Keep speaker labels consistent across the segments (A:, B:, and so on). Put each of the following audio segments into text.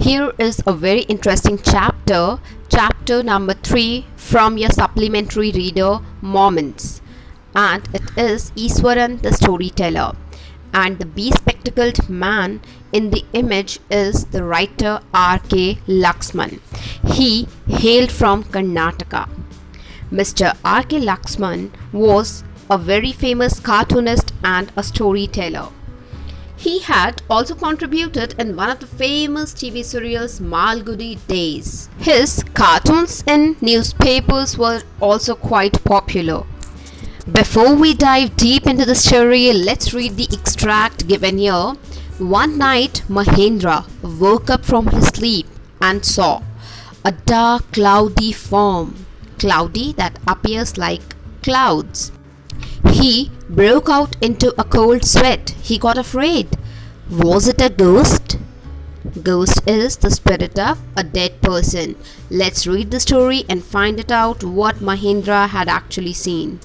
A: Here is a very interesting chapter, chapter number 3 from your supplementary reader Moments, and it is Iswaran the storyteller, and the bespectacled man in the image is the writer R.K. Laxman. He hailed from Karnataka. Mr. R.K. Laxman was a very famous cartoonist and a storyteller. He had also contributed in one of the famous TV serials Malgudi Days. His cartoons in newspapers were also quite popular. Before we dive deep into the story, let's read the extract given here. One night, Mahendra woke up from his sleep and saw a dark cloudy form, cloudy that appears like clouds. He broke out into a cold sweat. He got afraid. Was it a ghost? Ghost is the spirit of a dead person. Let's read the story and find it out what Mahendra had actually seen.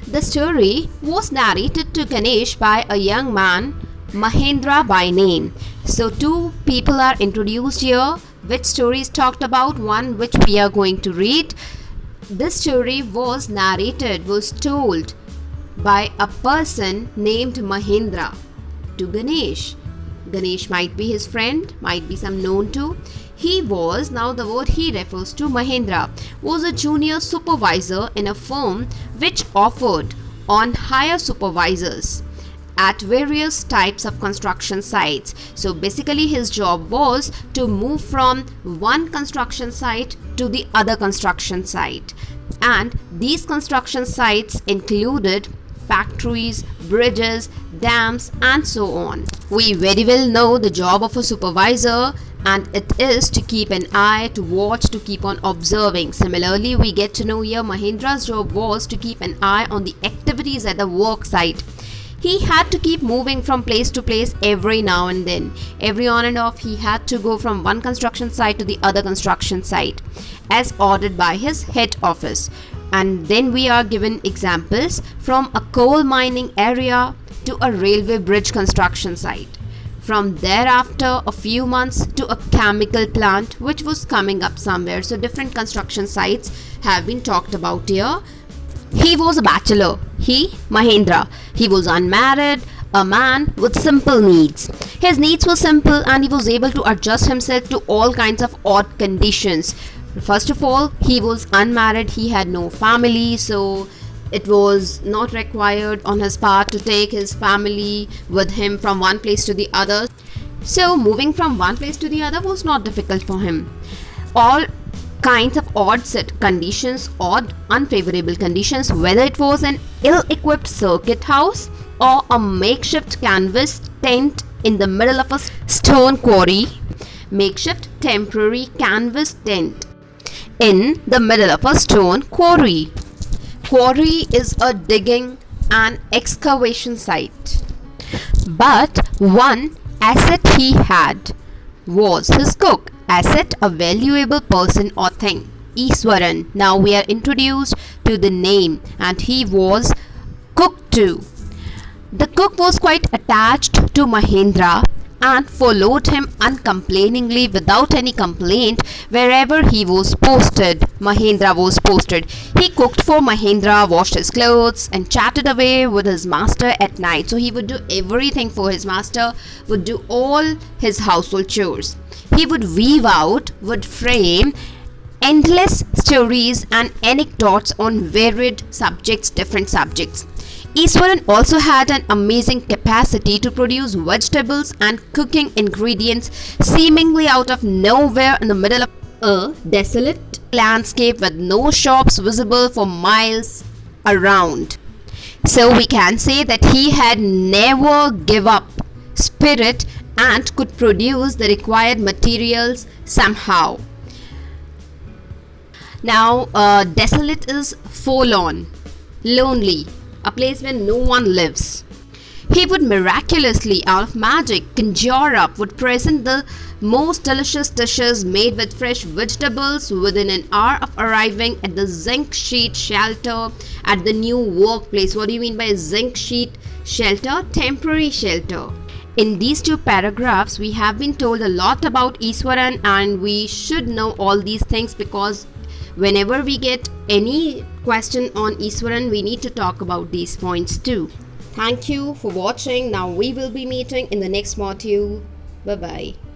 A: The story was narrated to Ganesh by a young man, Mahendra by name. So two people are introduced here. Which story is talked about? One which we are going to read. This story was told by a person named Mahendra to Ganesh. Ganesh might be his friend, might be some known to. He was, now the word he refers to, Mahendra, was a junior supervisor in a firm which offered on hire supervisors at various types of construction sites. So basically his job was to move from one construction site to the other construction site. And these construction sites included factories, bridges, dams, and so on. We very well know the job of a supervisor, and it is to keep an eye, to watch, to keep on observing. Similarly, we get to know here Mahendra's job was to keep an eye on the activities at the work site. He had to keep moving from place to place every now and then. Every on and off, he had to go from one construction site to the other construction site as ordered by his head office. And then we are given examples from a coal mining area to a railway bridge construction site. From thereafter, a few months to a chemical plant which was coming up somewhere. So different construction sites have been talked about here. He was a bachelor. Mahendra, he was unmarried, a man with simple needs. His needs were simple and he was able to adjust himself to all kinds of odd conditions. First of all, he was unmarried, he had no family, so it was not required on his part to take his family with him from one place to the other. So moving from one place to the other was not difficult for him. All kinds of odd set conditions, odd unfavorable conditions, whether it was an ill-equipped circuit house or a makeshift canvas tent in the middle of a stone quarry, makeshift temporary canvas tent in the middle of a stone quarry. Quarry is a digging and excavation site. But one asset he had was his cook. Asset, a valuable person or thing. Iswaran. Now we are introduced to the name, and he was cook too. The cook was quite attached to Mahendra and followed him uncomplainingly without any complaint wherever he was posted. Mahendra was posted. He cooked for Mahendra, washed his clothes, and chatted away with his master at night. So he would do everything for his master, would do all his household chores. He would would frame endless stories and anecdotes on varied subjects, different subjects. Iswaran also had an amazing capacity to produce vegetables and cooking ingredients seemingly out of nowhere in the middle of a desolate landscape with no shops visible for miles around. So we can say that he had never give up spirit and could produce the required materials somehow. Now, desolate is forlorn, lonely, a place where no one lives. He would miraculously, out of magic, conjure up, would present the most delicious dishes made with fresh vegetables within an hour of arriving at the zinc sheet shelter at the new workplace. What do you mean by zinc sheet shelter? Temporary shelter. In these two paragraphs, we have been told a lot about Iswaran, and we should know all these things because whenever we get any question on Iswaran, we need to talk about these points too. Thank you for watching. Now we will be meeting in the next module. Bye bye.